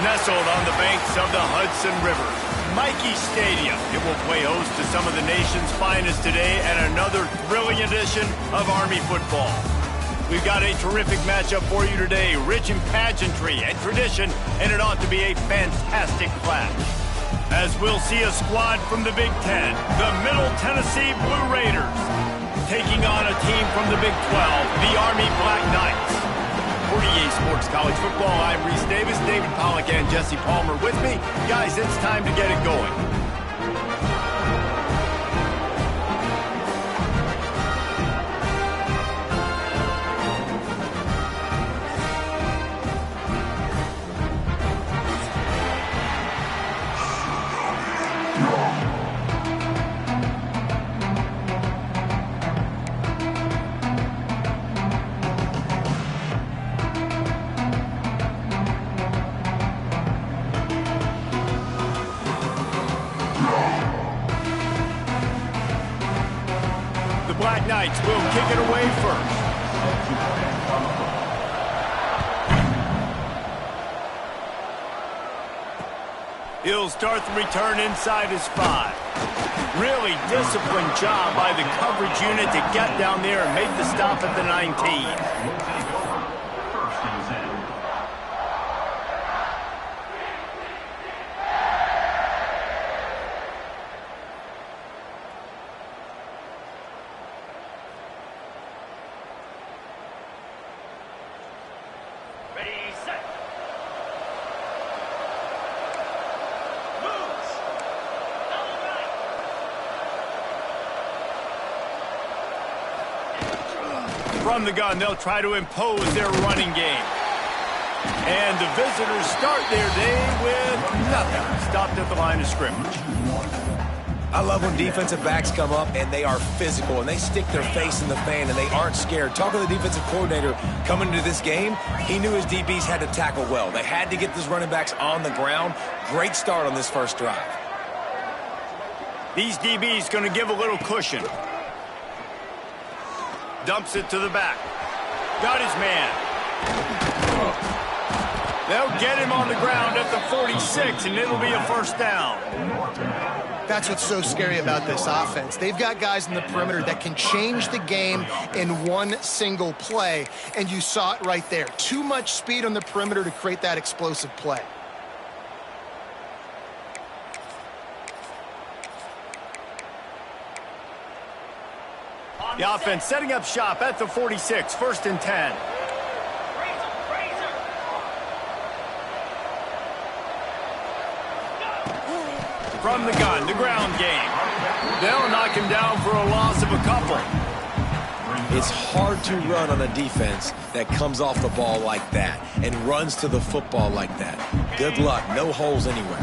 Nestled on the banks of the Hudson River, Michie Stadium. It will play host to some of the nation's finest today and another thrilling edition of Army football. We've got a terrific matchup for you today, rich in pageantry and tradition, and it ought to be a fantastic clash. As we'll see a squad from the Big Ten, the Middle Tennessee Blue Raiders, taking on a team from the Big 12, the Army Black Knights. For EA Sports College Football, I'm Reese Davis, David Pollack, and Jesse Palmer with me. Guys, it's time to get it going. Black Knights will kick it away first. He'll start the return inside his 5. Really disciplined job by the coverage unit to get down there and make the stop at the 19. From the gun, they'll try to impose their running game. And the visitors start their day with nothing. Stopped at the line of scrimmage. I love when defensive backs come up and they are physical and they stick their face in the fan and they aren't scared. Talking to the defensive coordinator coming into this game, he knew his DBs had to tackle well. They had to get those running backs on the ground. Great start on this first drive. These DBs going to give a little cushion. Dumps it to the back. Got his man. They'll get him on the ground at the 46, and it'll be a first down. That's what's so scary about this offense. They've got guys in the perimeter that can change the game in one single play, and you saw it right there. Too much speed on the perimeter to create that explosive play. The offense setting up shop at the 46, 1st and 10. From the gun, the ground game. They'll knock him down for a loss of a couple. It's hard to run on a defense that comes off the ball like that and runs to the football like that. Good luck, no holes anywhere.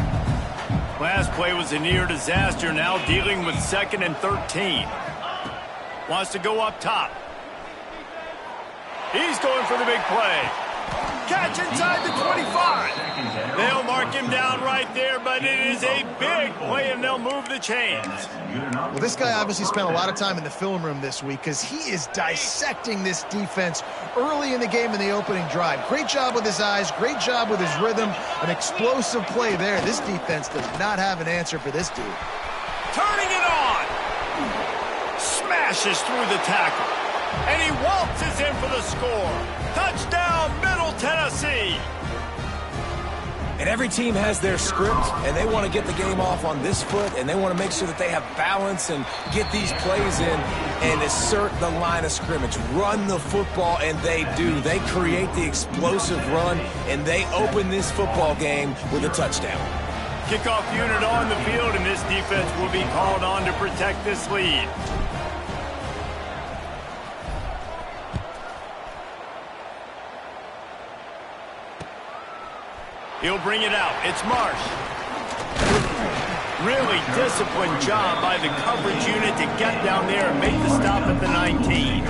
Last play was a near disaster, now dealing with 2nd and 13. Wants to go up top. He's going for the big play. Catch inside the 25. They'll mark him down right there, but it is a big play, and they'll move the chains. Well, this guy obviously spent a lot of time in the film room this week because he is dissecting this defense early in the game in the opening drive. Great job with his eyes, great job with his rhythm, an explosive play there. This defense does not have an answer for this dude. Turning it on. Smashes through the tackle. And he waltzes in for the score. Touchdown, Middle Tennessee. And every team has their script, and they want to get the game off on this foot, and they want to make sure that they have balance and get these plays in and assert the line of scrimmage. Run the football, and they do. They create the explosive run, and they open this football game with a touchdown. Kickoff unit on the field, and this defense will be called on to protect this lead. He'll bring it out. It's Marsh. Really disciplined job by the coverage unit to get down there and make the stop at the 19.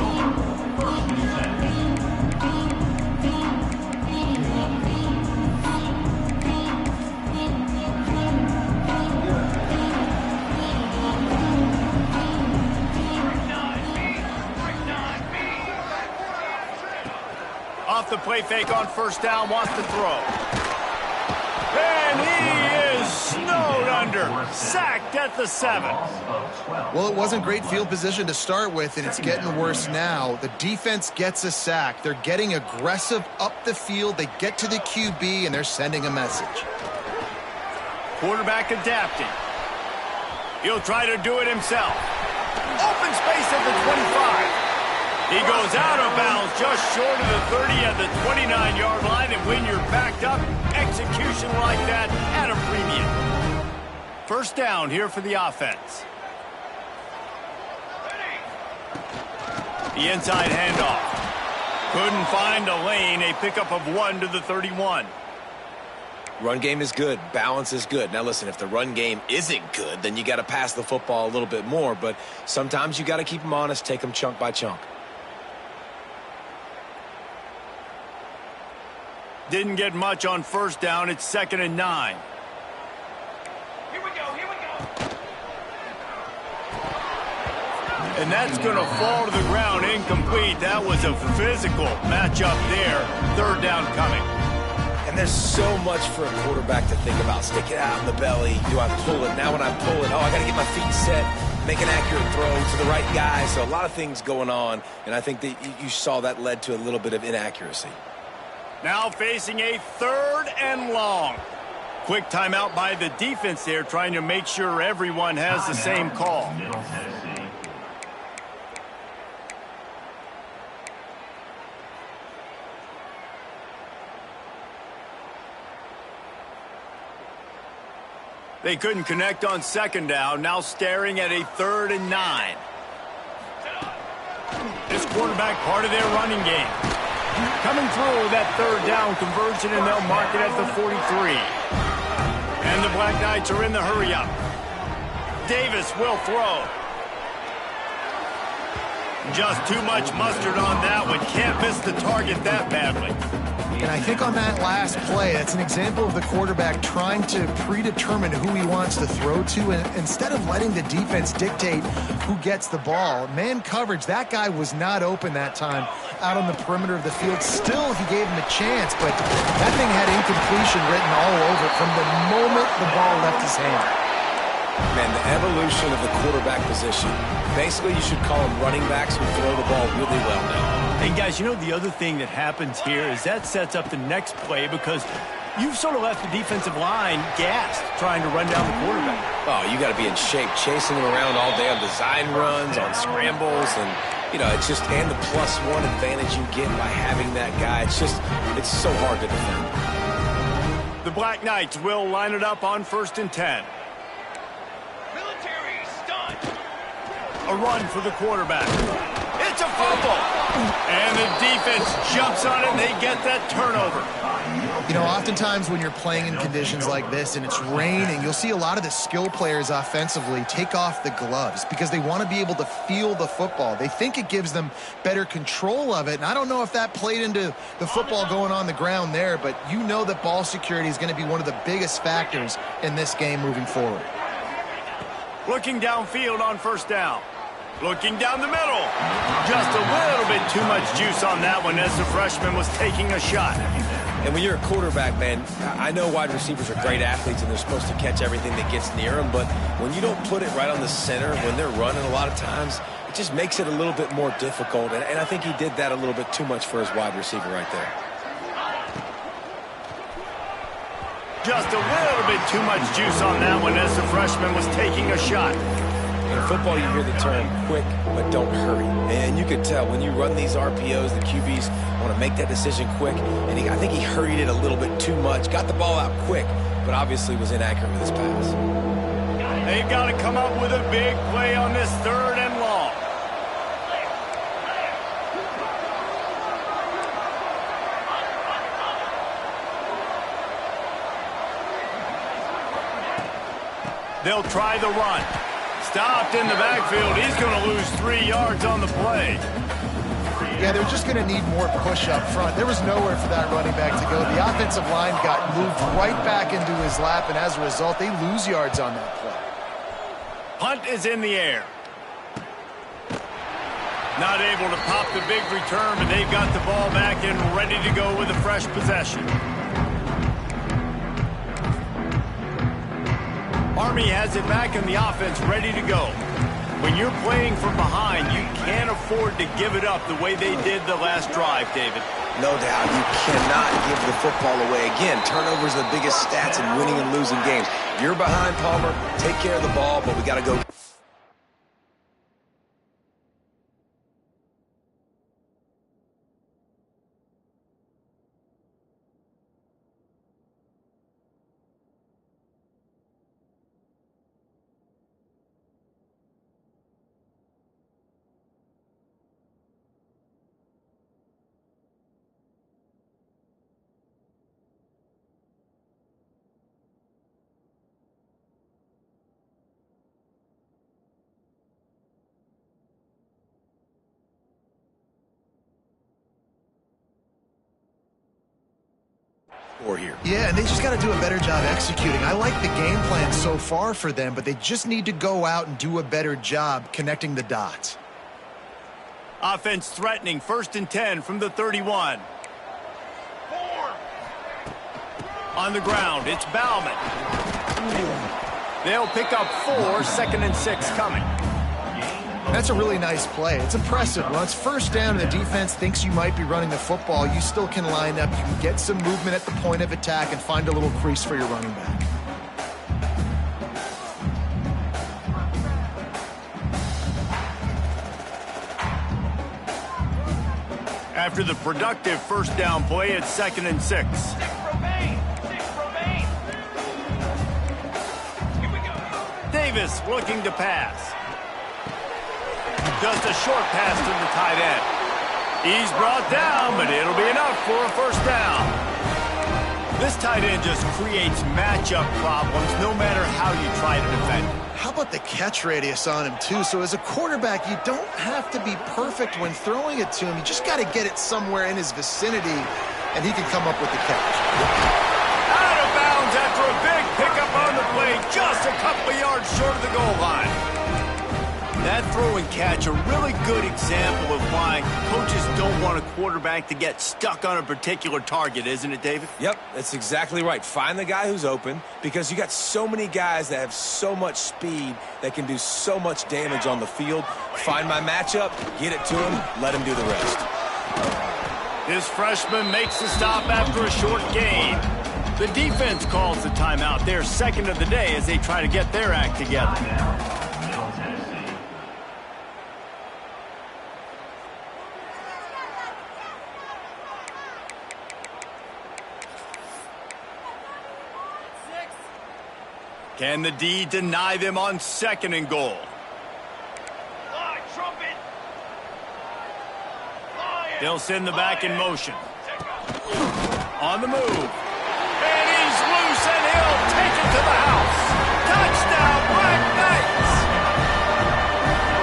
Off the play fake on 1st down, wants to throw. Sacked at the 7. Well, it wasn't great field position to start with, and it's getting worse now. The defense gets a sack. They're getting aggressive up the field. They get to the QB, and they're sending a message. Quarterback adapting. He'll try to do it himself. Open space at the 25. He goes out of bounds just short of the 30 at the 29-yard line, and when you're backed up, execution like that at a premium. First down here for the offense. The inside handoff. Couldn't find a lane, a pickup of 1 to the 31. Run game is good. Balance is good. Now, listen, if the run game isn't good, then you got to pass the football a little bit more. But sometimes you got to keep them honest, take them chunk by chunk. Didn't get much on first down. It's 2nd and 9. Here we go. And that's going to fall to the ground incomplete. That was a physical matchup there. 3rd down coming. And there's so much for a quarterback to think about. Stick it out in the belly. Do I pull it? Now when I pull it, I got to get my feet set, make an accurate throw to the right guy. So a lot of things going on, and I think that you saw that led to a little bit of inaccuracy. Now facing a 3rd and long. Quick timeout by the defense there, trying to make sure everyone has the same call. They couldn't connect on 2nd down. Now staring at a 3rd and 9. This quarterback part of their running game. Coming through that 3rd down conversion, and they'll mark it at the 43. And the Black Knights are in the hurry-up. Davis will throw. Just too much mustard on that one. Can't miss the target that badly. And I think on that last play, that's an example of the quarterback trying to predetermine who he wants to throw to, and instead of letting the defense dictate who gets the ball. Man coverage, that guy was not open that time out on the perimeter of the field. Still, he gave him a chance, but that thing had incompletion written all over it from the moment the ball left his hand. Man, the evolution of the quarterback position. Basically, you should call them running backs who throw the ball really well now. Hey, guys, you know the other thing that happens here is that sets up the next play because you've sort of left the defensive line gassed trying to run down the quarterback. Oh, you got to be in shape, chasing him around all day on design runs, on scrambles, and, you know, it's just, and the +1 advantage you get by having that guy. It's so hard to defend. The Black Knights will line it up on 1st and 10. Military stunt. A run for the quarterback. It's a fumble. And the defense jumps on it, and they get that turnover. You know, oftentimes when you're playing in conditions like this and it's raining, you'll see a lot of the skill players offensively take off the gloves because they want to be able to feel the football. They think it gives them better control of it, and I don't know if that played into the football going on the ground there, but you know that ball security is going to be one of the biggest factors in this game moving forward. Looking downfield on 1st down. Looking down the middle. Just a little bit too much juice on that one as the freshman was taking a shot. And when you're a quarterback, man, I know wide receivers are great athletes and they're supposed to catch everything that gets near them, but when you don't put it right on the center, when they're running a lot of times, it just makes it a little bit more difficult. And I think he did that a little bit too much for his wide receiver right there. Just a little bit too much juice on that one as the freshman was taking a shot. In football, you hear the term quick, but don't hurry. And you could tell when you run these RPOs, the QBs want to make that decision quick. And I think he hurried it a little bit too much. Got the ball out quick, but obviously was inaccurate with his pass. They've got to come up with a big play on this 3rd and long. They'll try the run. Stopped in the backfield. He's going to lose 3 yards on the play. Yeah, they're just going to need more push up front. There was nowhere for that running back to go. The offensive line got moved right back into his lap, and as a result, they lose yards on that play. Punt is in the air. Not able to pop the big return, but they've got the ball back and ready to go with a fresh possession. Our Army has it back and the offense ready to go. When you're playing from behind, you can't afford to give it up the way they did the last drive, David. No doubt. You cannot give the football away. Again, turnovers are the biggest stats in winning and losing games. You're behind, Palmer. Take care of the ball, but we got to go. Here. Yeah, and they just got to do a better job executing. I like the game plan so far for them, but they just need to go out and do a better job connecting the dots. Offense threatening, 1st and 10 from the 31. 4. On the ground, it's Bauman. They'll pick up 4, 2nd and 6 coming. That's a really nice play. It's impressive. When it's 1st down and the defense thinks you might be running the football, you still can line up. You can get some movement at the point of attack and find a little crease for your running back. After the productive 1st down play, it's 2nd and 6. 6 remain. 6 remain. Here we go. Davis looking to pass. Just a short pass to the tight end. He's brought down, but it'll be enough for a 1st down. This tight end just creates matchup problems no matter how you try to defend. How about the catch radius on him, too? So as a quarterback, you don't have to be perfect when throwing it to him. You just got to get it somewhere in his vicinity, and he can come up with the catch. Out of bounds after a big pickup on the play, just a couple of yards short of the goal line. That throw and catch, a really good example of why coaches don't want a quarterback to get stuck on a particular target, isn't it, David? Yep, that's exactly right. Find the guy who's open, because you got so many guys that have so much speed that can do so much damage on the field. Find my matchup, get it to him, let him do the rest. This freshman makes the stop after a short gain. The defense calls the timeout. Their 2nd of the day as they try to get their act together. Can the D deny them on 2nd and goal? Line, trumpet. Lion. They'll send the back in motion. Take off. On the move. And he's loose, and he'll take it to the house. Touchdown, Black Knights!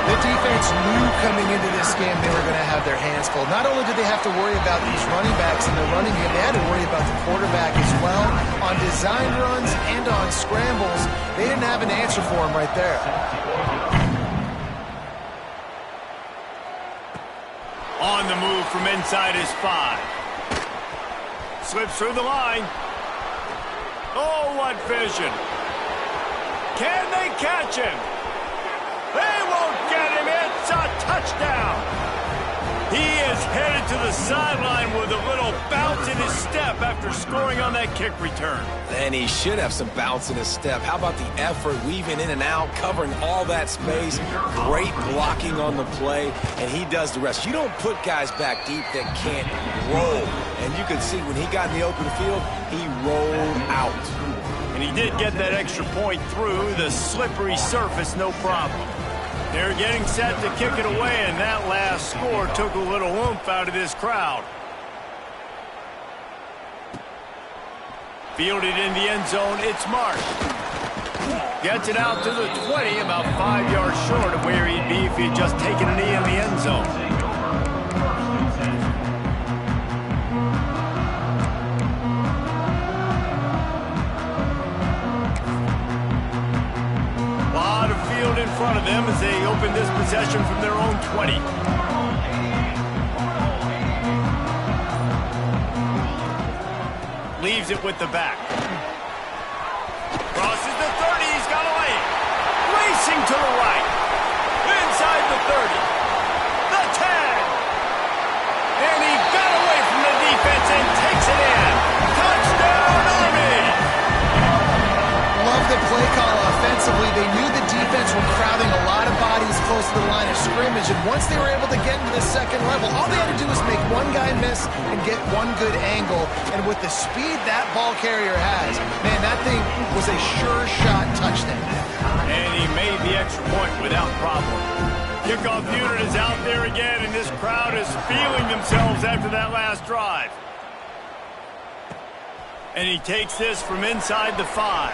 The defense knew coming into this game they were going to have their hands full. Not only did they have to worry about these running backs in the running game, they had to worry about the quarterback as well. On design runs and on scrambles, they didn't have an answer for him right there. On the move from inside his 5. Slips through the line. Oh, what vision. Can they catch him? They won't get him. It's a touchdown. He is headed to the sideline with a little bounce in his step after scoring on that kick return. And he should have some bounce in his step. How about the effort, weaving in and out, covering all that space, great blocking on the play, and he does the rest. You don't put guys back deep that can't roll. And you could see when he got in the open field, he rolled out. And he did get that extra point through the slippery surface, no problem. They're getting set to kick it away, and that last score took a little oomph out of this crowd. Fielded in the end zone, it's Marsh. Gets it out to the 20, about 5 yards short of where he'd be if he had just taken a knee in the end zone. In front of them as they open this possession from their own 20. Leaves it with the back. Crosses the 30, he's got a play call offensively. They knew the defense were crowding a lot of bodies close to the line of scrimmage, and once they were able to get into the second level, all they had to do was make one guy miss and get one good angle. And with the speed that ball carrier has, man, that thing was a sure shot touchdown. And he made the extra point without problem. Kickoff unit is out there again, and this crowd is feeling themselves after that last drive. And he takes this from inside the 5.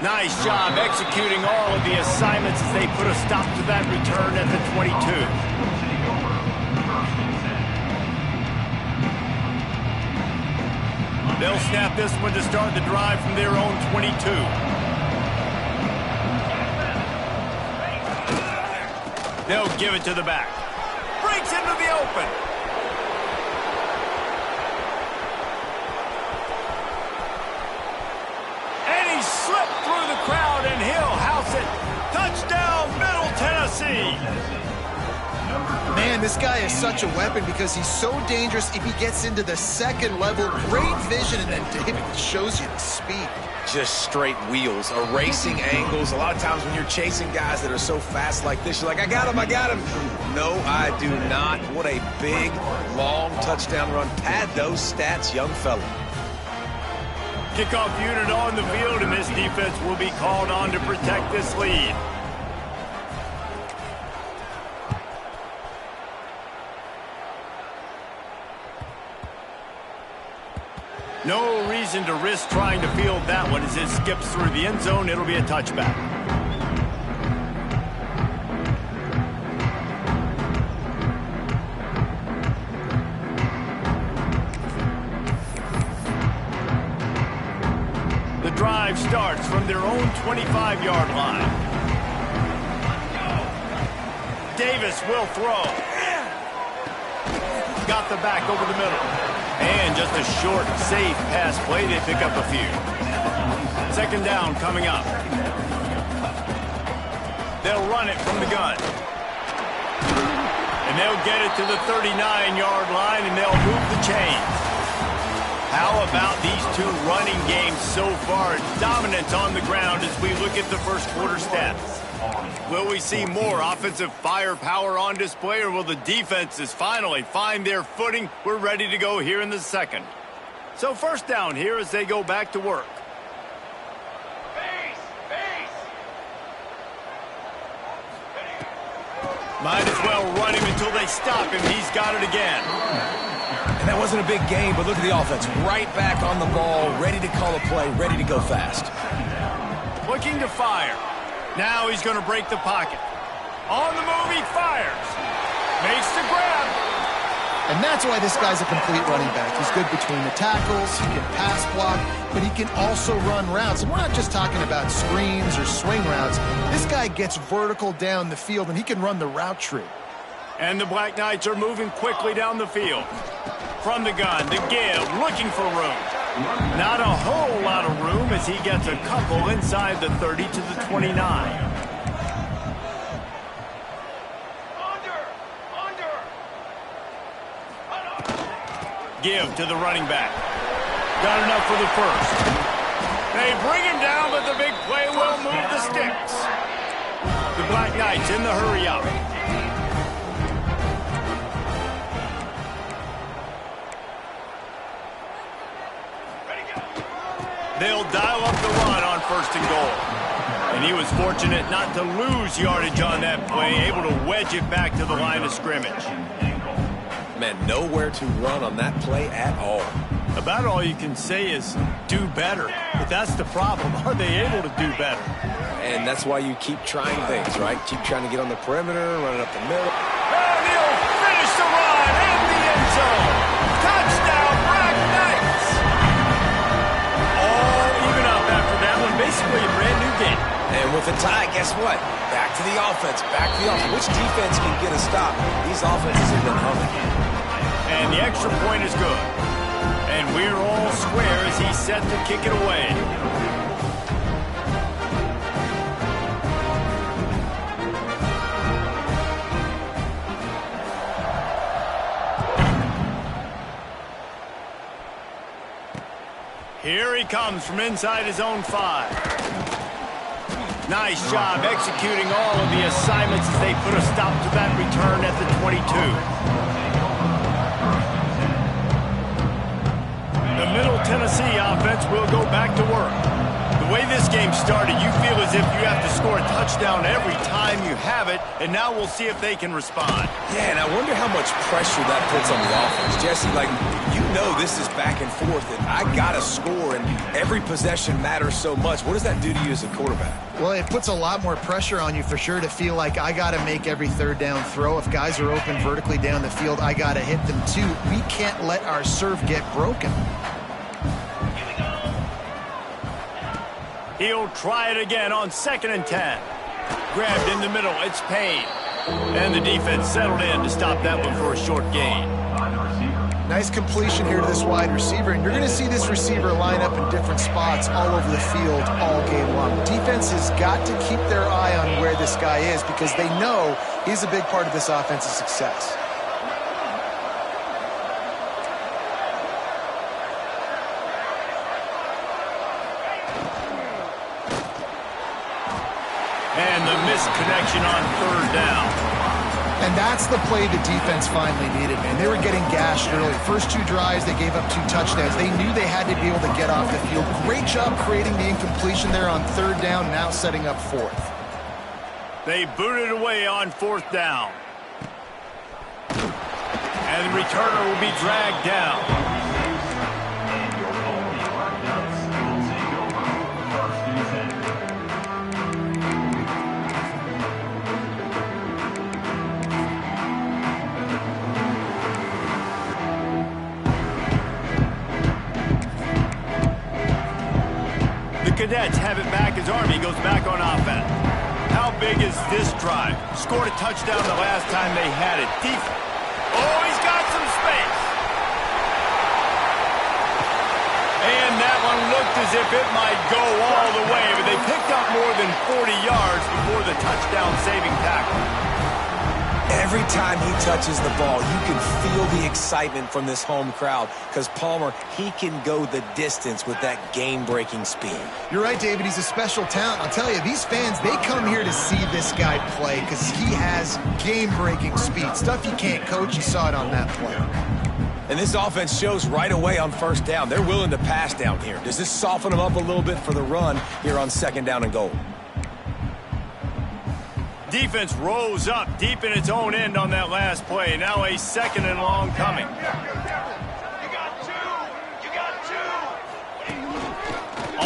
Nice job executing all of the assignments as they put a stop to that return at the 22. They'll snap this one to start the drive from their own 22. They'll give it to the back. Breaks into the open. Slipped through the crowd, and he'll house it. Touchdown, Middle Tennessee. Man, this guy is such a weapon because he's so dangerous if he gets into the second level. Great vision, and then David shows you the speed. Just straight wheels, erasing angles. A lot of times when you're chasing guys that are so fast like this, you're like, I got him, I got him. No, I do not. What a big, long touchdown run. Pad those stats, young fella. Kickoff unit on the field, and this defense will be called on to protect this lead. No reason to risk trying to field that one as it skips through the end zone. It'll be a touchback. The drive starts from their own 25-yard line. Davis will throw. Got the back over the middle. And just a short, safe pass play. They pick up a few. Second down coming up. They'll run it from the gun. And they'll get it to the 39-yard line, and they'll move the chains. How about these two running games so far? Dominance on the ground as we look at the first quarter stats. Will we see more offensive firepower on display, or will the defenses finally find their footing? We're ready to go here in the second. So first down here as they go back to work. Might as well run him until they stop him. He's got it again. And that wasn't a big game, but look at the offense. Right back on the ball, ready to call a play, ready to go fast. Looking to fire. Now he's going to break the pocket. On the move, he fires. Makes the grab. And that's why this guy's a complete running back. He's good between the tackles, he can pass block, but he can also run routes. And we're not just talking about screens or swing routes. This guy gets vertical down the field, and he can run the route tree. And the Black Knights are moving quickly down the field. From the gun, the give, looking for room. Not a whole lot of room as he gets a couple inside the 30 to the 29. Give to the running back. Got enough for the first. They bring him down, but the big play will move the sticks. The Black Knights in the hurry up. They'll dial up the run on first and goal. And he was fortunate not to lose yardage on that play, able to wedge it back to the line of scrimmage. Man, nowhere to run on that play at all. About all you can say is do better. But that's the problem. Are they able to do better? And that's why you keep trying things, right? Keep trying to get on the perimeter, run it up the middle. And he'll finish the run in the end zone. Touchdown, Black Knights! All even up after that one. Basically a brand new game. And with a tie, guess what? Back to the offense. Back to the offense. Which defense can get a stop? These offenses have been humming. And the extra point is good. And we're all square as he's set to kick it away. Here he comes from inside his own 5. Nice job executing all of the assignments as they put a stop to that return at the 22. The Middle Tennessee offense will go back to work. The way this game started, you feel as if you have to score a touchdown every time you have it, and now we'll see if they can respond. Yeah, and I wonder how much pressure that puts on the offense. Jesse, like, you know this is back and forth, and I got to score, and every possession matters so much. What does that do to you as a quarterback? Well, it puts a lot more pressure on you for sure to feel like I got to make every third down throw. If guys are open vertically down the field, I got to hit them too. We can't let our serve get broken. He'll try it again on 2nd and 10. Grabbed in the middle, it's Payne. And the defense settled in to stop that one for a short gain. Nice completion here to this wide receiver, and you're going to see this receiver line up in different spots all over the field all game long. Defense has got to keep their eye on where this guy is because they know he's a big part of this offense's success. And the missed connection on 3rd down. And that's the play the defense finally needed, man. They were getting gashed early. First 2 drives, they gave up 2 touchdowns. They knew they had to be able to get off the field. Great job creating the incompletion there on 3rd down, now setting up 4th. They booted away on 4th down. And the returner will be dragged down. The Cadets have it back as Army goes back on offense. How big is this drive? Scored a touchdown the last time they had it. Oh, he's got some space. And that one looked as if it might go all the way, but they picked up more than 40 yards before the touchdown-saving tackle. Every time he touches the ball, you can feel the excitement from this home crowd because Palmer, he can go the distance with that game-breaking speed. You're right, David. He's a special talent. I'll tell you, these fans, they come here to see this guy play because he has game-breaking speed. Stuff you can't coach. You saw it on that play. And this offense shows right away on 1st down. They're willing to pass down here. Does this soften them up a little bit for the run here on 2nd down and goal? Defense rose up deep in its own end on that last play. Now a 2nd and long coming. You got 2. You got 2.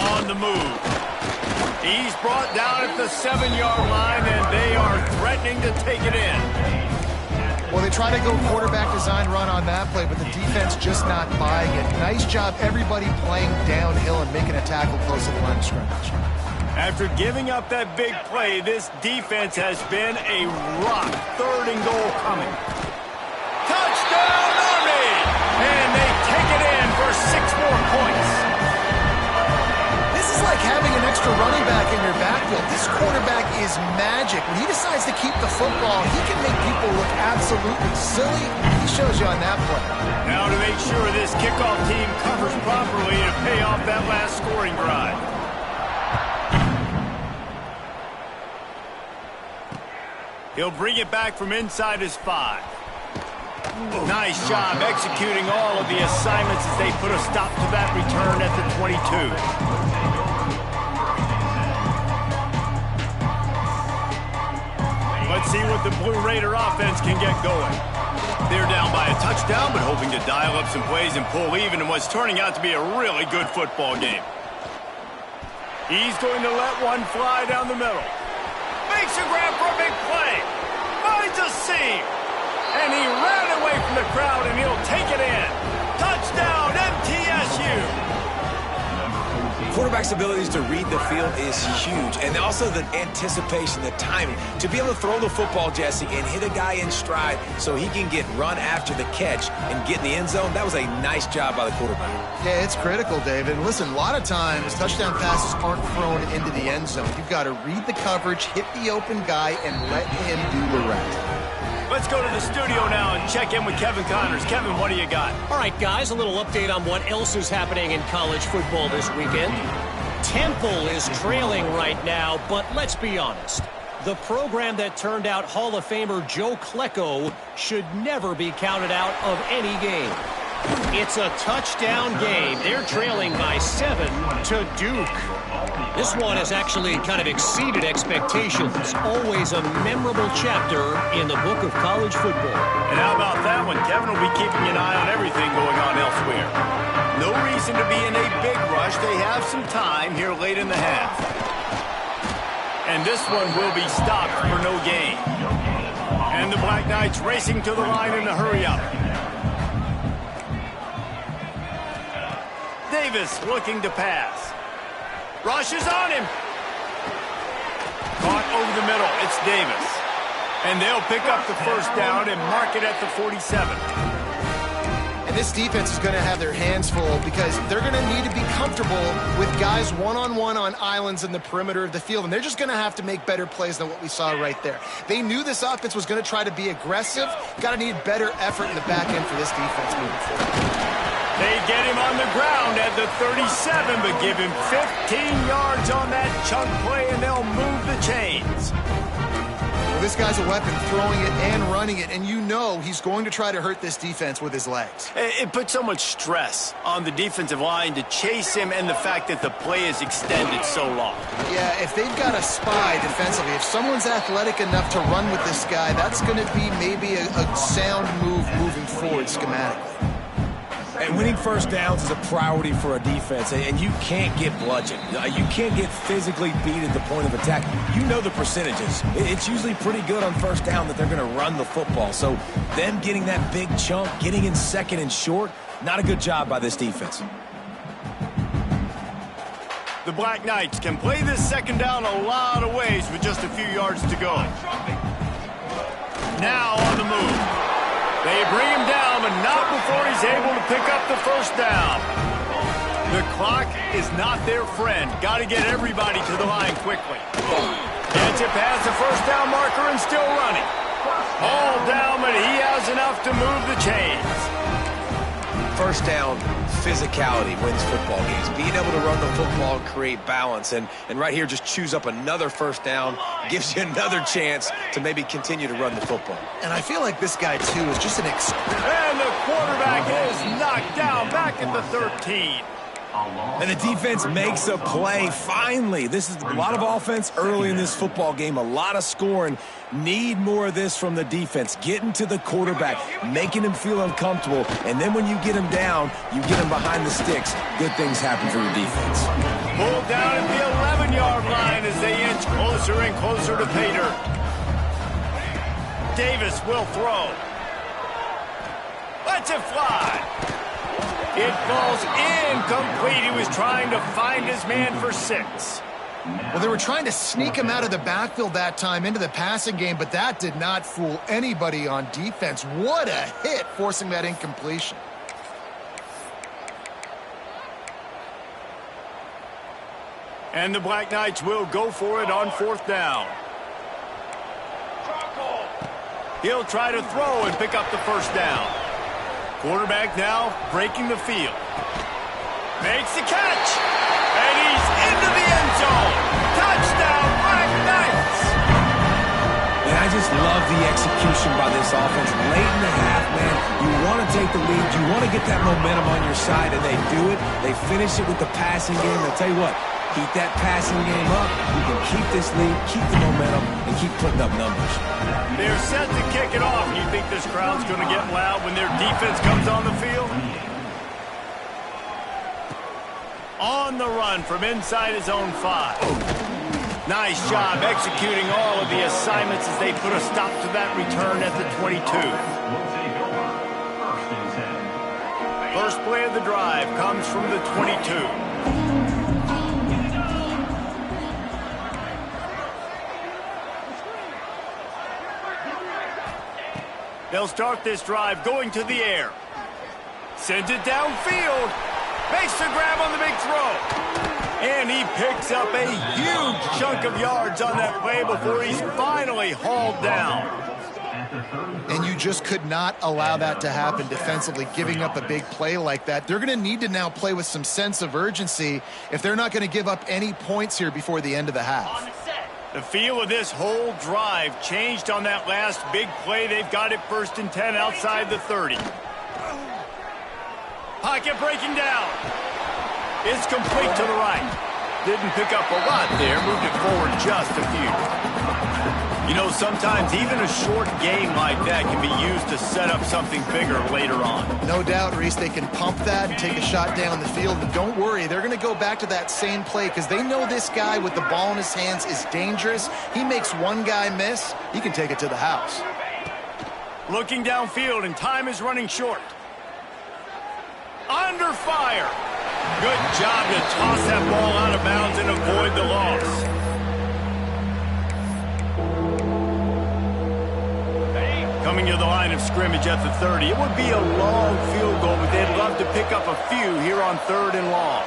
On the move. He's brought down at the 7-yard line, and they are threatening to take it in. Well, they try to go quarterback design run on that play, but the defense just not buying it. Nice job, everybody playing downhill and making a tackle close to the line of scrimmage. After giving up that big play, this defense has been a rock. 3rd and goal coming. Touchdown, Army! And they take it in for 6 more points. This is like having an extra running back in your backfield. This quarterback is magic. When he decides to keep the football, he can make people look absolutely silly. He shows you on that play. Now to make sure this kickoff team covers properly to pay off that last scoring drive. He'll bring it back from inside his 5. Nice job executing all of the assignments as they put a stop to that return at the 22. Let's see what the Blue Raider offense can get going. They're down by a touchdown, but hoping to dial up some plays and pull even in what's turning out to be a really good football game. He's going to let one fly down the middle. Makes a grab for a big play. Finds a seam. And he ran away from the crowd, and he'll take it in. Touchdown, MTSU. Quarterback's abilities to read the field is huge, and also the anticipation, the timing. To be able to throw the football, Jesse, and hit a guy in stride so he can get run after the catch and get in the end zone, that was a nice job by the quarterback. Yeah, it's critical, David. Listen, a lot of times touchdown passes aren't thrown into the end zone. You've got to read the coverage, hit the open guy, and let him do the rest. Let's go to the studio now and check in with Kevin Connors. Kevin, what do you got? All right, guys, a little update on what else is happening in college football this weekend. Temple is trailing right now, but let's be honest. The program that turned out Hall of Famer Joe Klecko should never be counted out of any game. It's a touchdown game. They're trailing by 7 to Duke. This one has actually kind of exceeded expectations. Always a memorable chapter in the book of college football. And how about that one? Kevin will be keeping an eye on everything going on elsewhere. No reason to be in a big rush. They have some time here late in the half. And this one will be stopped for no gain. And the Black Knights racing to the line in a hurry-up. Davis looking to pass. Rush is on him. Caught over the middle. It's Davis. And they'll pick up the first down and mark it at the 47. And this defense is going to have their hands full because they're going to need to be comfortable with guys one-on-one on islands in the perimeter of the field, and they're just going to have to make better plays than what we saw right there. They knew this offense was going to try to be aggressive. Got to need better effort in the back end for this defense moving forward. They get him on the ground at the 37, but give him 15 yards on that chunk play, and they'll move the chains. Well, this guy's a weapon, throwing it and running it, and you know he's going to try to hurt this defense with his legs. It puts so much stress on the defensive line to chase him and the fact that the play is extended so long. Yeah, if they've got a spy defensively, if someone's athletic enough to run with this guy, that's going to be maybe a sound move moving forward schematically. And winning first downs is a priority for a defense, and you can't get bludgeoned. You can't get physically beat at the point of attack. You know the percentages. It's usually pretty good on first down that they're going to run the football. So them getting that big chunk, getting in second and short, not a good job by this defense. The Black Knights can play this second down a lot of ways with just a few yards to go. Now on the move. They bring him down, but not before he's able to pick up the first down. The clock is not their friend. Got to get everybody to the line quickly. Gets it past the first down marker and still running. All down, but he has enough to move the chains. First down, physicality wins football games. Being able to run the football and create balance. And right here, just choose up another first down. Gives you another chance to maybe continue to run the football. And I feel like this guy, too, is just an And the quarterback is knocked down back at the 13. And the defense makes a play, finally. This is a lot of offense early in this football game, a lot of scoring. Need more of this from the defense. Getting to the quarterback, making him feel uncomfortable, and then when you get him down, you get him behind the sticks. Good things happen for your defense. Pulled down at the 11-yard line as they inch closer and closer to pay dirt. Davis will throw. Lets it fly. It falls incomplete. He was trying to find his man for 6. Well, they were trying to sneak him out of the backfield that time into the passing game, but that did not fool anybody on defense. What a hit, forcing that incompletion. And the Black Knights will go for it on fourth down. He'll try to throw and pick up the first down. Quarterback now breaking the field. Makes the catch. And he's into the end zone. Touchdown, Black Knights. And I just love the execution by this offense. Late in the half, man, you want to take the lead. You want to get that momentum on your side, and they do it. They finish it with the passing game. I'll tell you what, keep that passing game up. You can keep this lead, keep the momentum, and keep putting up numbers. They're set to kick it off. You think this crowd's going to get loud when their defense comes on the field? On the run from inside his own 5. Nice job executing all of the assignments as they put a stop to that return at the 22. First play of the drive comes from the 22. They'll start this drive going to the air. Sends it downfield. Makes the grab on the big throw. And he picks up a huge chunk of yards on that play before he's finally hauled down. And you just could not allow that to happen defensively, giving up a big play like that. They're going to need to now play with some sense of urgency if they're not going to give up any points here before the end of the half. The feel of this whole drive changed on that last big play. They've got it 1st and 10 outside the 30. Pocket breaking down. It's complete to the right. Didn't pick up a lot there. Moved it forward just a few. You know, sometimes even a short game like that can be used to set up something bigger later on. No doubt, Reese, they can pump that and take a shot down the field. And don't worry, they're going to go back to that same play because they know this guy with the ball in his hands is dangerous. He makes one guy miss, he can take it to the house. Looking downfield, and time is running short. Under fire. Good job to toss that ball out of bounds and avoid the loss. Coming to the line of scrimmage at the 30. It would be a long field goal, but they'd love to pick up a few here on 3rd and long.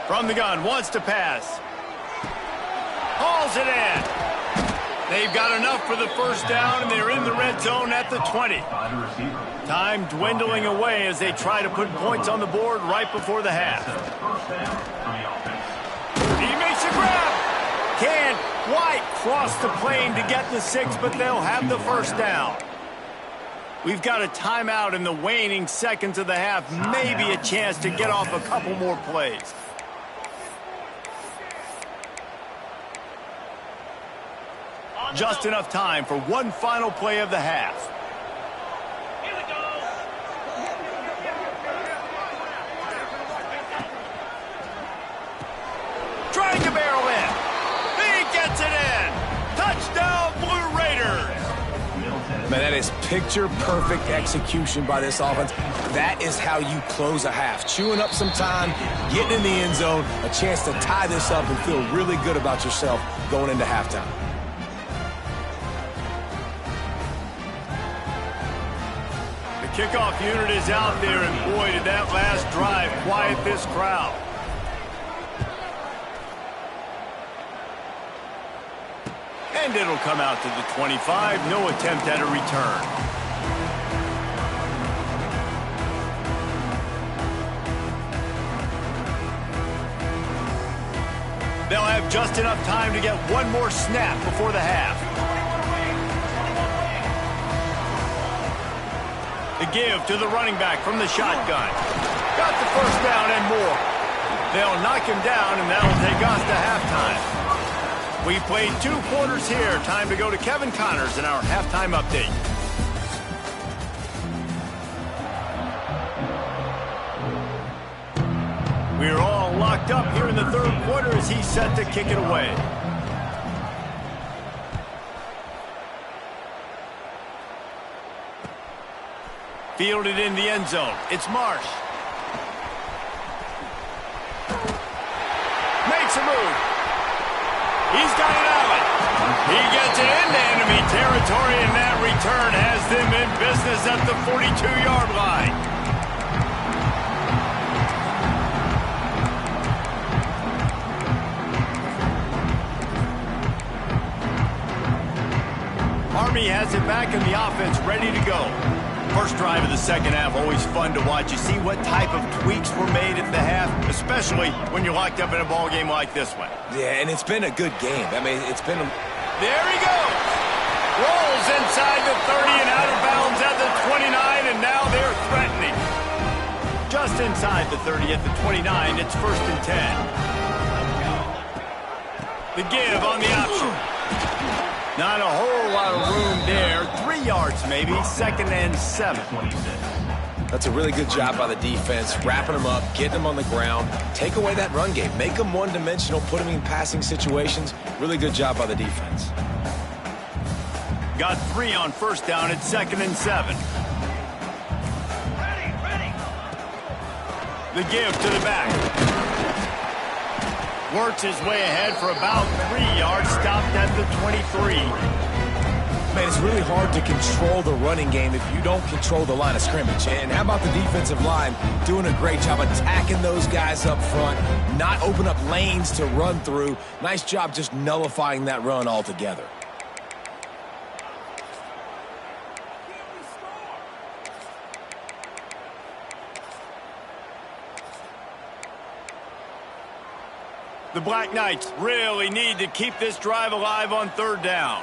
From the gun, wants to pass. Hauls it in. They've got enough for the 1st down, and they're in the red zone at the 20. Time dwindling away as they try to put points on the board right before the half. He makes a grab. Can't quite cross the plane to get the 6, but they'll have the 1st down. We've got a timeout in the waning seconds of the half. Maybe a chance to get off a couple more plays. Just enough time for one final play of the half. Here we go. Trying to barrel in. He gets it in. Touchdown, Blue Raiders. Man, that is picture-perfect execution by this offense. That is how you close a half. Chewing up some time, getting in the end zone, a chance to tie this up and feel really good about yourself going into halftime. Kickoff unit is out there, and boy, did that last drive quiet this crowd. And it'll come out to the 25. No attempt at a return. They'll have just enough time to get one more snap before the half. The give to the running back from the shotgun. Got the 1st down and more. They'll knock him down, and that'll take us to halftime. We played 2 quarters here. Time to go to Kevin Connors in our halftime update. We're all locked up here in the 3rd quarter as he's set to kick it away. Fielded in the end zone. It's Marsh. Makes a move. He's got it out. He gets it into enemy territory, and that return has them in business at the 42-yard line. Army has it back in the offense, ready to go. First drive of the 2nd half, always fun to watch. You see what type of tweaks were made at the half, especially when you're locked up in a ball game like this one. Yeah, and it's been a good game. I mean, it's been There he goes. Rolls inside the 30 and out of bounds at the 29, and now they're threatening. Just inside the 30 at the 29, it's 1st and 10. The give on the option. Not a whole lot of room there. 3 yards maybe, 2nd and 7. That's a really good job by the defense, wrapping them up, getting them on the ground. Take away that run game. Make them one-dimensional, put them in passing situations. Really good job by the defense. Got 3 on 1st down at 2nd and 7. Ready. The give to the back. Works his way ahead for about 3 yards, stopped at the 23. Man, it's really hard to control the running game if you don't control the line of scrimmage. And how about the defensive line doing a great job attacking those guys up front, not open up lanes to run through. Nice job just nullifying that run altogether. The Black Knights really need to keep this drive alive on third down.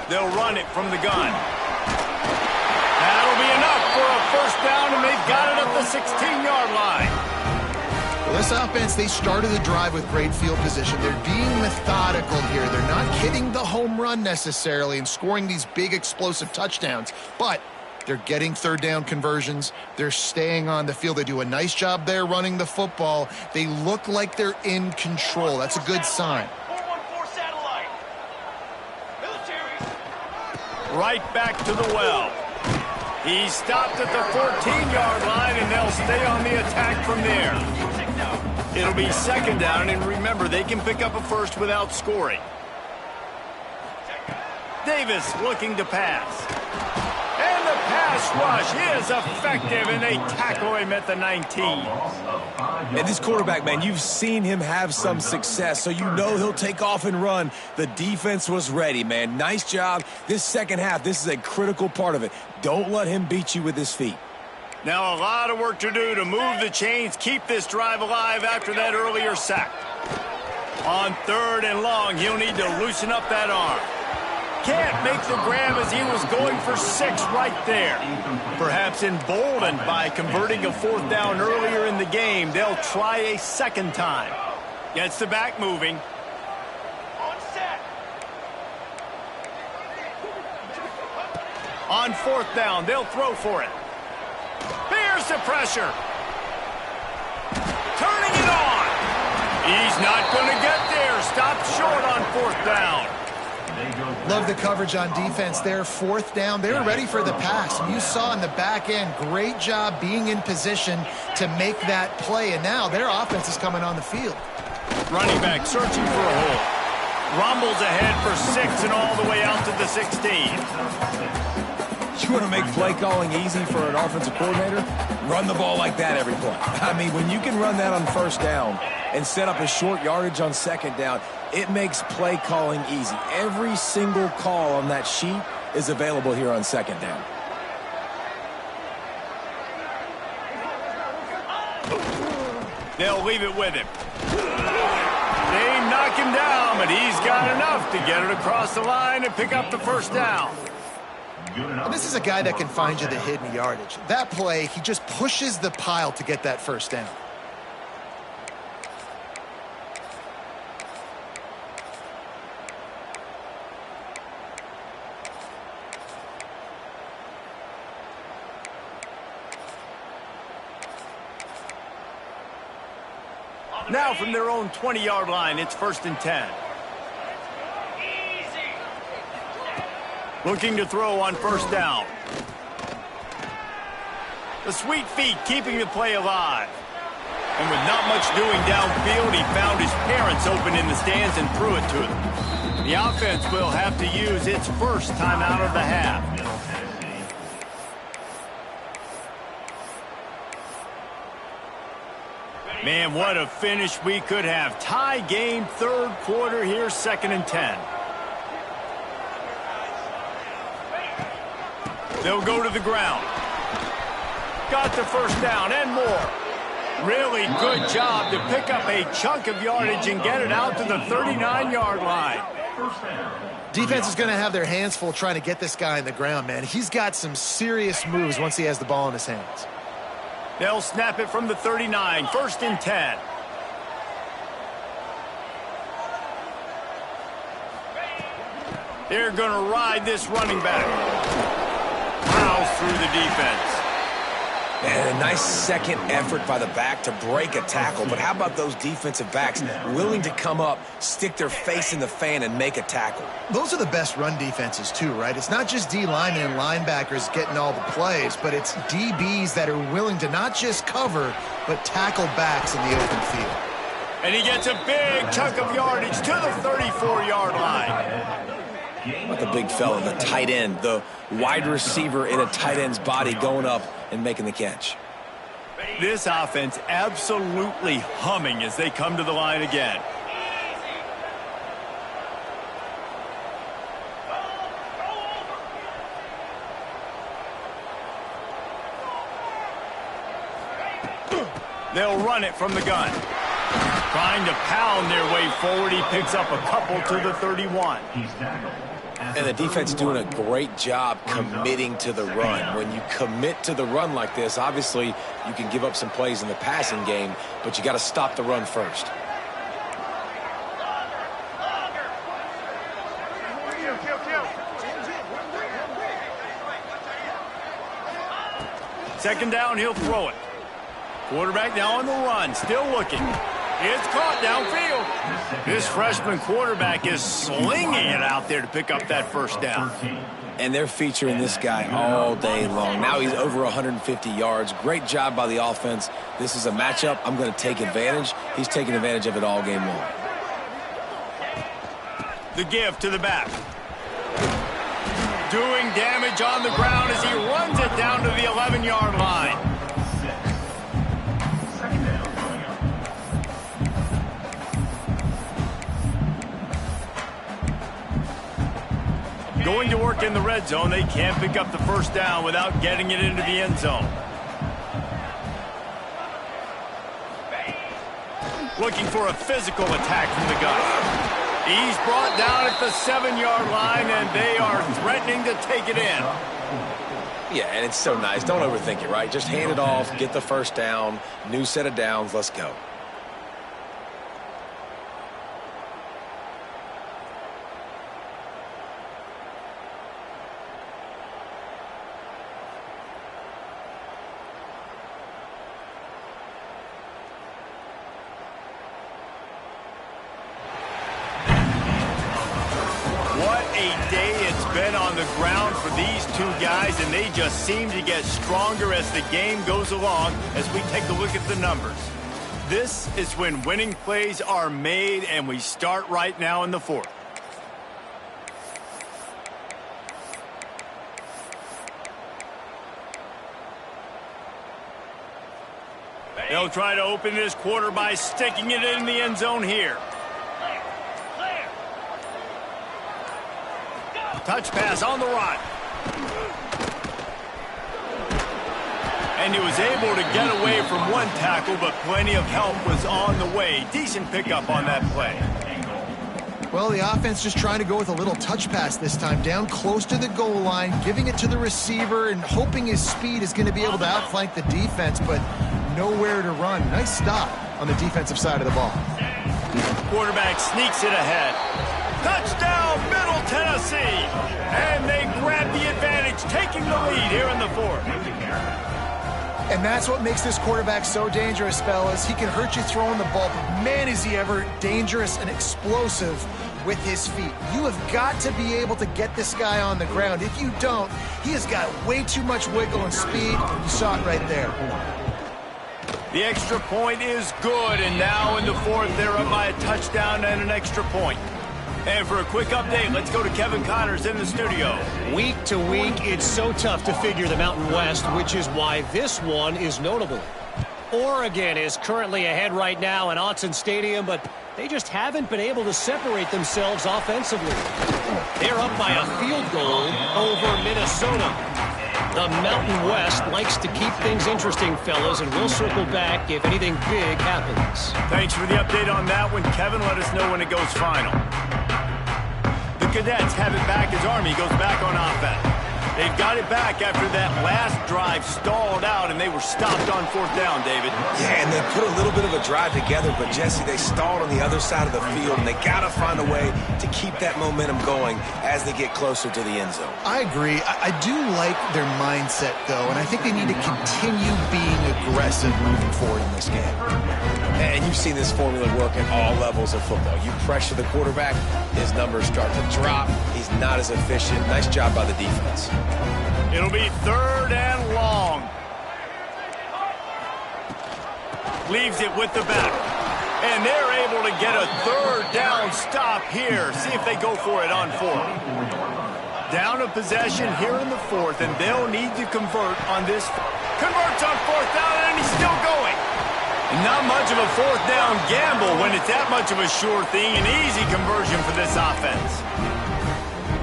They'll run it from the gun. That'll be enough for a first down, and they've got it at the 16-yard line. Well, this offense, they started the drive with great field position. They're being methodical here. They're not hitting the home run necessarily and scoring these big explosive touchdowns, but they're getting third down conversions. They're staying on the field. They do a nice job there running the football. They look like they're in control. That's a good sign. 414 satellite. Military. Right back to the well. He stopped at the 14-yard line, and they'll stay on the attack from there. It'll be second down, and remember, they can pick up a first without scoring. Davis looking to pass. And the pass rush is effective, and they tackle him at the 19. And this quarterback, man, you've seen him have some success, so you know he'll take off and run. The defense was ready, man. Nice job. This second half, this is a critical part of it. Don't let him beat you with his feet. Now a lot of work to do to move the chains, keep this drive alive after that earlier sack. On third and long, he'll need to loosen up that arm. Can't make the grab as he was going for 6 right there. Perhaps emboldened by converting a fourth down earlier in the game, they'll try a second time. Gets the back moving. On set. On fourth down, they'll throw for it. Here's the pressure. Turning it on. He's not going to get there. Stopped short on fourth down. Love the coverage on defense there. Fourth down, they were ready for the pass. You saw in the back end, great job being in position to make that play. And now their offense is coming on the field. Running back searching for a hole. Rumbles ahead for 6 and all the way out to the 16. You want to make play calling easy for an offensive coordinator? Run the ball like that every play. I mean, when you can run that on first down and set up a short yardage on second down, it makes play calling easy. Every single call on that sheet is available here on second down. They'll leave it with him. They knock him down, but he's got enough to get it across the line and pick up the first down. And this is a guy that can find you the hidden yardage. That play, he just pushes the pile to get that first down. Now from their own 20-yard line, it's 1st and 10. Looking to throw on first down. The sweet feet keeping the play alive. And with not much doing downfield, he found his parents open in the stands and threw it to them. The offense will have to use its first timeout of the half. Man, what a finish we could have. Tie game, third quarter here, 2nd and 10. They'll go to the ground. Got the first down and more. Really good job to pick up a chunk of yardage and get it out to the 39-yard line. Defense is going to have their hands full trying to get this guy on the ground, man. He's got some serious moves once he has the ball in his hands. They'll snap it from the 39, 1st and 10. They're going to ride this running back. Plows through the defense. And a nice second effort by the back to break a tackle. But how about those defensive backs willing to come up, stick their face in the fan, and make a tackle? Those are the best run defenses too, right? It's not just D linemen and linebackers getting all the plays, but it's DBs that are willing to not just cover, but tackle backs in the open field. And he gets a big chunk of yardage to the 34-yard line. What the big fella, the tight end, the wide receiver in a tight end's body going up and making the catch. This offense absolutely humming as they come to the line again. They'll run it from the gun. Trying to pound their way forward. He picks up a couple to the 31. And the defense doing a great job committing to the run. When you commit to the run like this, obviously you can give up some plays in the passing game, but you got to stop the run first. Second down, he'll throw it. Quarterback now on the run, still looking. It's caught downfield. This freshman quarterback is slinging it out there to pick up that first down. And they're featuring this guy all day long. Now he's over 150 yards. Great job by the offense. This is a matchup I'm going to take advantage. He's taking advantage of it all game long. The give to the back. Doing damage on the ground as he runs it down to the 11-yard line. Going to work in the red zone. They can't pick up the first down without getting it into the end zone. Looking for a physical attack from the guy. He's brought down at the 7-yard line, and they are threatening to take it in. Yeah, and it's so nice. Don't overthink it, right? Just hand it off, get the first down, new set of downs, let's go. On the ground for these two guys, and they just seem to get stronger as the game goes along as we take a look at the numbers. This is when winning plays are made, and we start right now in the fourth. They'll try to open this quarter by sticking it in the end zone here. Touch pass on the run. And he was able to get away from one tackle, but plenty of help was on the way. Decent pickup on that play. Well, the offense just trying to go with a little touch pass this time, down close to the goal line, giving it to the receiver and hoping his speed is going to be able to outflank the defense, but nowhere to run. Nice stop on the defensive side of the ball. Quarterback sneaks it ahead. Touchdown, Middle Tennessee! And they grab the advantage, taking the lead here in the fourth. And that's what makes this quarterback so dangerous, fellas. He can hurt you throwing the ball, but man, is he ever dangerous and explosive with his feet. You have got to be able to get this guy on the ground. If you don't, he has got way too much wiggle and speed. You saw it right there. The extra point is good, and now in the fourth, they're up by a touchdown and an extra point. And for a quick update, let's go to Kevin Connors in the studio. Week to week, it's so tough to figure the Mountain West, which is why this one is notable. Oregon is currently ahead right now in Autzen Stadium, but they just haven't been able to separate themselves offensively. They're up by a field goal over Minnesota. The Mountain West likes to keep things interesting, fellas, and we'll circle back if anything big happens. Thanks for the update on that one, Kevin. Let us know when it goes final. The Cadets have it back as Army goes back on offense. They've got it back after that last drive stalled out, and they were stopped on fourth down, David. Yeah, and they put a little bit of a drive together, but, Jesse, they stalled on the other side of the field, and they got to find a way to keep that momentum going as they get closer to the end zone. I agree. I do like their mindset, though, and I think they need to continue being aggressive moving forward in this game. And you've seen this formula work at all levels of football. You pressure the quarterback, his numbers start to drop. He's not as efficient. Nice job by the defense. It'll be third and long. Leaves it with the back. And they're able to get a third down stop here. See if they go for it on fourth. Down a possession here in the fourth, and they'll need to convert on this. Converts on fourth down, and he's still going. Not much of a fourth down gamble when it's that much of a sure thing. An easy conversion for this offense.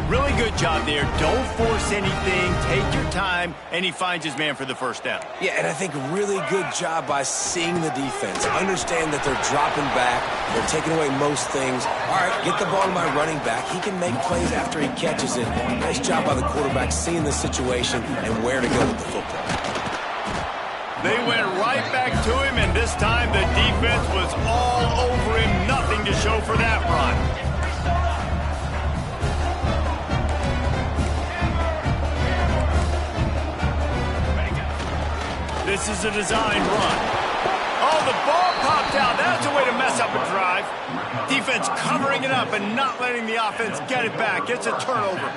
Really good job there. Don't force anything. Take your time, and he finds his man for the first down. Yeah, and I think really good job by seeing the defense. Understand that they're dropping back. They're taking away most things. All right, get the ball to my running back. He can make plays after he catches it. Nice job by the quarterback seeing the situation and where to go with the football. They went right back to him, and this time the defense was all over him. Nothing to show for that run. This is a design run. Oh, the ball popped out. That's a way to mess up a drive. Defense covering it up and not letting the offense get it back. It's a turnover.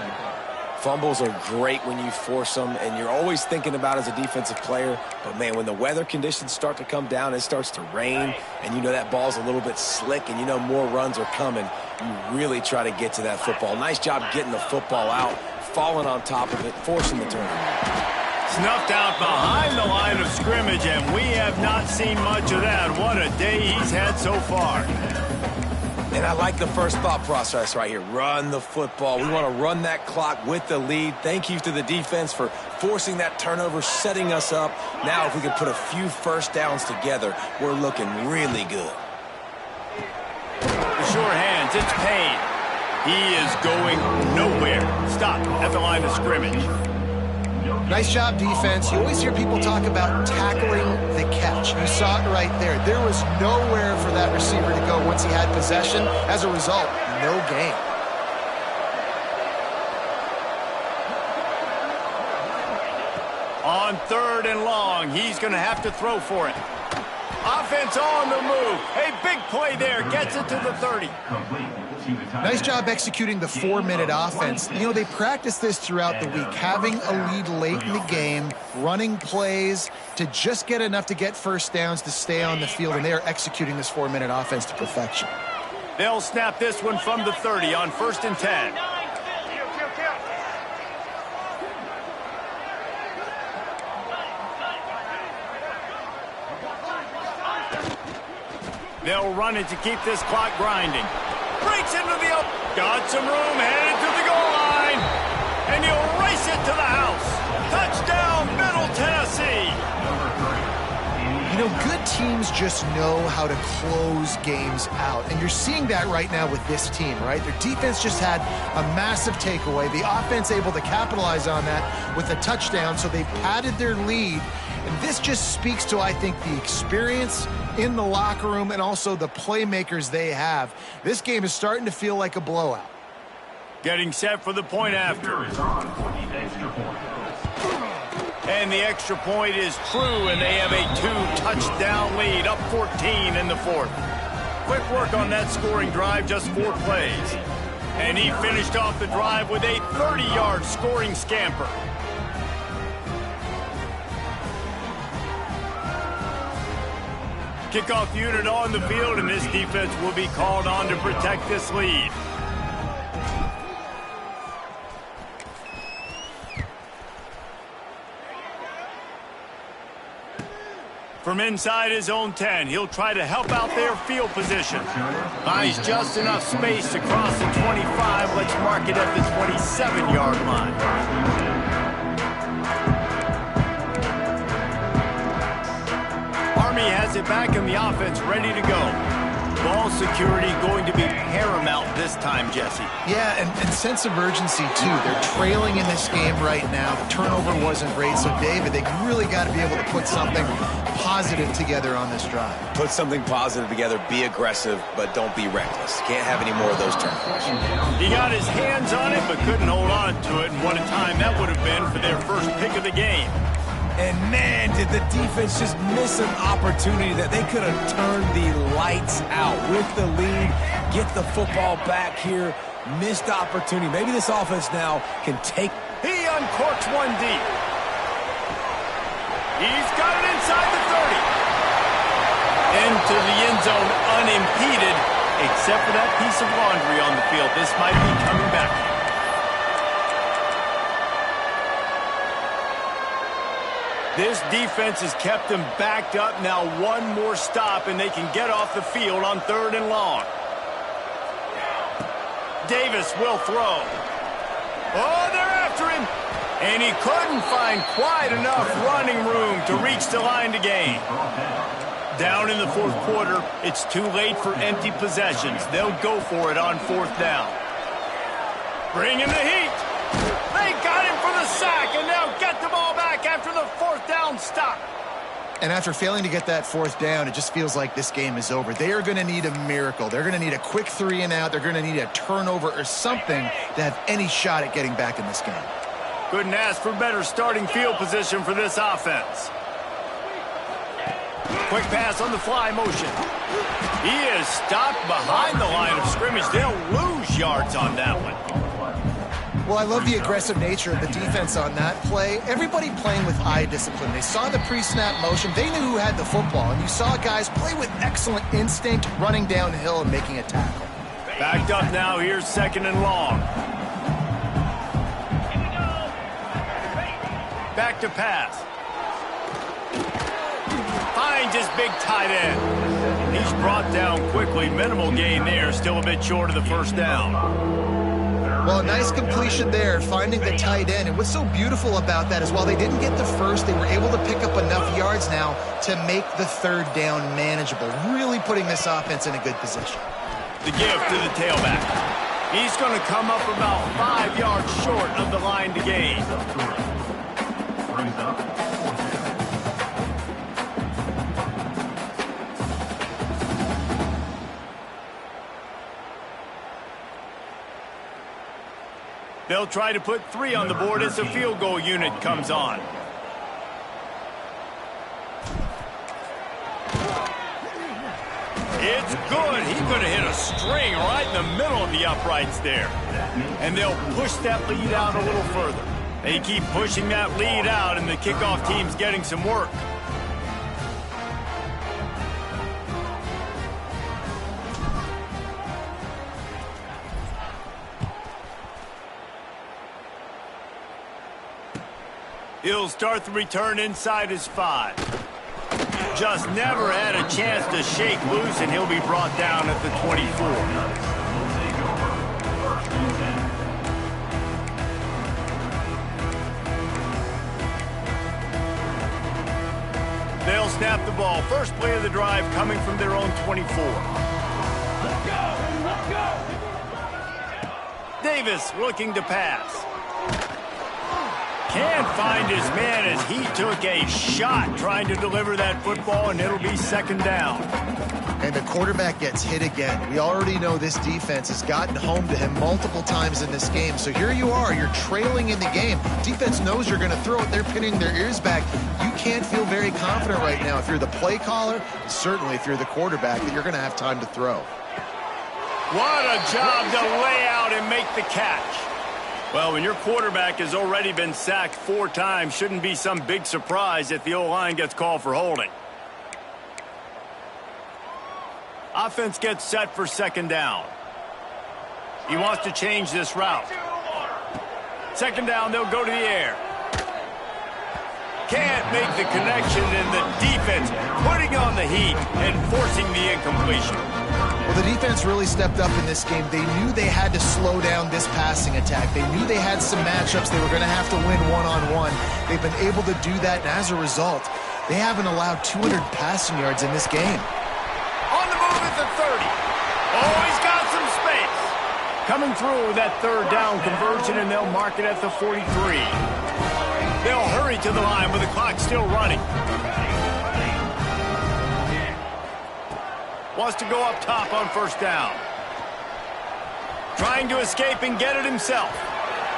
Fumbles are great when you force them, and you're always thinking about as a defensive player. But, man, when the weather conditions start to come down, it starts to rain, and you know that ball's a little bit slick, and you know more runs are coming, you really try to get to that football. Nice job getting the football out, falling on top of it, forcing the turnover. Snuffed out behind the line of scrimmage, and we have not seen much of that. What a day he's had so far. And I like the first thought process right here. Run the football. We want to run that clock with the lead. Thank you to the defense for forcing that turnover, setting us up. Now if we can put a few first downs together, we're looking really good. The sure hands, it's Payne. He is going nowhere. Stop at the line of scrimmage. Nice job, defense. You always hear people talk about tackling the catch. You saw it right there. There was nowhere for that receiver to go once he had possession. As a result, no gain. On 3rd and long, he's going to have to throw for it. Offense on the move. A big play there. Gets it to the 30. Nice job executing the 4-minute offense. You know, they practice this throughout the week, having a lead late in the game, running plays to just get enough to get first downs to stay on the field, and they are executing this 4-minute offense to perfection. They'll snap this one from the 30 on 1st and 10. They'll run it to keep this clock grinding. Breaks into the up. Got some room, headed to the goal line. And he'll race it to the house. Touchdown, Middle Tennessee. You know, good teams just know how to close games out. And you're seeing that right now with this team, right? Their defense just had a massive takeaway. The offense able to capitalize on that with a touchdown, so they padded their lead. And this just speaks to, I think, the experience in the locker room and also the playmakers they have. This game is starting to feel like a blowout. Getting set for the point after. And the extra point is true, and they have a 2-touchdown lead, up 14 in the 4th. Quick work on that scoring drive, just 4 plays. And he finished off the drive with a 30-yard scoring scamper. Kickoff unit on the field, and this defense will be called on to protect this lead. From inside his own 10, he'll try to help out their field position. Buys just enough space to cross the 25. Let's mark it at the 27-yard line. Army has it back in the offense, ready to go. Ball security going to be paramount this time, Jesse. Yeah, and sense of urgency, too. They're trailing in this game right now. The turnover wasn't great, so, David, they really got to be able to put something positive together on this drive. Put something positive together, be aggressive, but don't be reckless. Can't have any more of those turnovers. He got his hands on it, but couldn't hold on to it, and what a time that would have been for their first pick of the game. And, man, did the defense just miss an opportunity that they could have turned the lights out with the lead, get the football back here, missed opportunity. Maybe this offense now can take. He uncorks one deep. He's got it inside the 30. Into the end zone unimpeded, except for that piece of laundry on the field. This might be coming back. This defense has kept them backed up. Now one more stop, and they can get off the field on 3rd and long. Davis will throw. Oh, they're after him. And he couldn't find quite enough running room to reach the line to gain. Down in the fourth quarter, it's too late for empty possessions. They'll go for it on fourth down. Bring in the heat. They got him for the sack, and they'll get the ball back after the fourth down stop. And after failing to get that fourth down, it just feels like this game is over. They are going to need a miracle. They're going to need a quick 3 and out. They're going to need a turnover or something to have any shot at getting back in this game. Couldn't ask for better starting field position for this offense. Quick pass on the fly motion. He is stopped behind the line of scrimmage. They'll lose yards on that one. Well, I love the aggressive nature of the defense on that play. Everybody playing with eye discipline. They saw the pre-snap motion. They knew who had the football. And you saw guys play with excellent instinct, running downhill and making a tackle. Backed up now. Here's 2nd and long. Back to pass. Finds his big tight end. He's brought down quickly. Minimal gain there. Still a bit short of the first down. Well, nice completion there, finding the tight end. And what's so beautiful about that is while they didn't get the first, they were able to pick up enough yards now to make the third down manageable, really putting this offense in a good position. The give to the tailback. He's going to come up about 5 yards short of the line to gain. They'll try to put 3 on the board as the field goal unit comes on. It's good. He's going to hit a string right in the middle of the uprights there. And they'll push that lead out a little further. They keep pushing that lead out, and the kickoff team's getting some work. He'll start the return inside his 5. Just never had a chance to shake loose, and he'll be brought down at the 24. They'll snap the ball. First play of the drive coming from their own 24. Let's go! Davis looking to pass. Can't find his man as he took a shot trying to deliver that football, and it'll be 2nd down. And the quarterback gets hit again. We already know this defense has gotten home to him multiple times in this game. So here you are, you're trailing in the game. Defense knows you're going to throw it. They're pinning their ears back. You can't feel very confident right now if you're the play caller, certainly if you're the quarterback, that you're going to have time to throw. What a job to lay out and make the catch. Well, when your quarterback has already been sacked 4 times, shouldn't be some big surprise if the O-line gets called for holding. Offense gets set for 2nd down. He wants to change this route. 2nd down, they'll go to the air. Can't make the connection, and the defense putting on the heat and forcing the incompletion. Well, the defense really stepped up in this game. They knew they had to slow down this passing attack. They knew they had some matchups they were going to have to win one-on-one. They've been able to do that, and as a result, they haven't allowed 200 passing yards in this game. On the move at the 30. Oh, he's got some space. Coming through that 3rd down conversion, and they'll mark it at the 43. They'll hurry to the line with the clock still running. Wants to go up top on 1st down. Trying to escape and get it himself.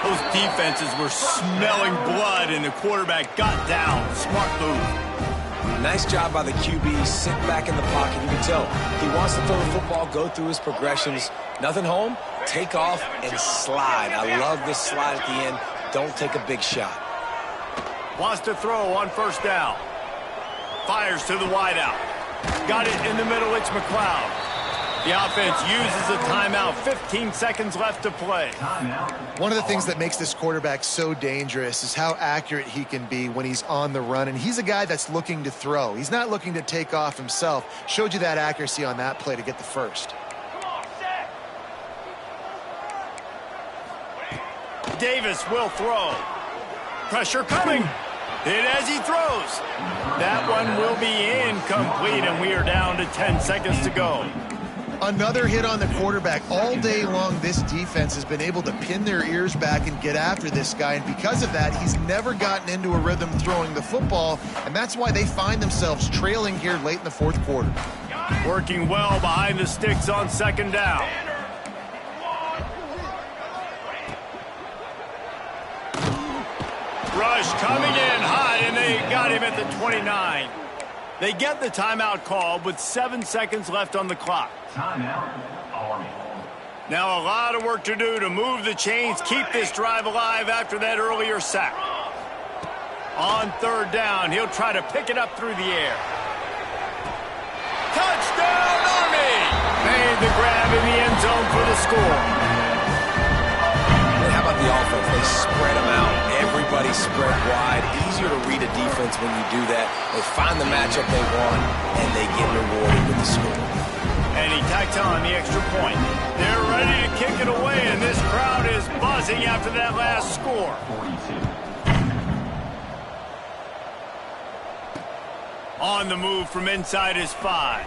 Those defenses were smelling blood, and the quarterback got down. Smart move. Nice job by the QB. Sit back in the pocket. You can tell he wants to throw the football, go through his progressions. Nothing home, take off, and slide. I love this slide at the end. Don't take a big shot. Wants to throw on 1st down. Fires to the wideout. Got it in the middle. It's McLeod. The offense uses a timeout. 15 seconds left to play. One of the things that makes this quarterback so dangerous is how accurate he can be when he's on the run. And he's a guy that's looking to throw. He's not looking to take off himself. Showed you that accuracy on that play to get the first. Davis will throw. Pressure coming. Hit as he throws. That one will be incomplete, and we are down to 10 seconds to go. Another hit on the quarterback. All day long, this defense has been able to pin their ears back and get after this guy, and because of that, he's never gotten into a rhythm throwing the football, and that's why they find themselves trailing here late in the fourth quarter. Working well behind the sticks on second down. Rush coming in hot, and they got him at the 29. They get the timeout called with 7 seconds left on the clock. Timeout, Army. Now a lot of work to do to move the chains, keep this drive alive after that earlier sack. On third down, he'll try to pick it up through the air. Touchdown, Army! Made the grab in the end zone for the score. How about the offense? They spread them out. Everybody spread wide. Easier to read a defense when you do that. They find the matchup they want, and they get rewarded with the score. And he tacks on the extra point. They're ready to kick it away, and this crowd is buzzing after that last score. 42. On the move from inside his 5.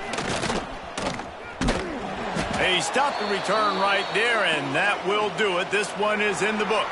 He stopped the return right there, and that will do it. This one is in the book.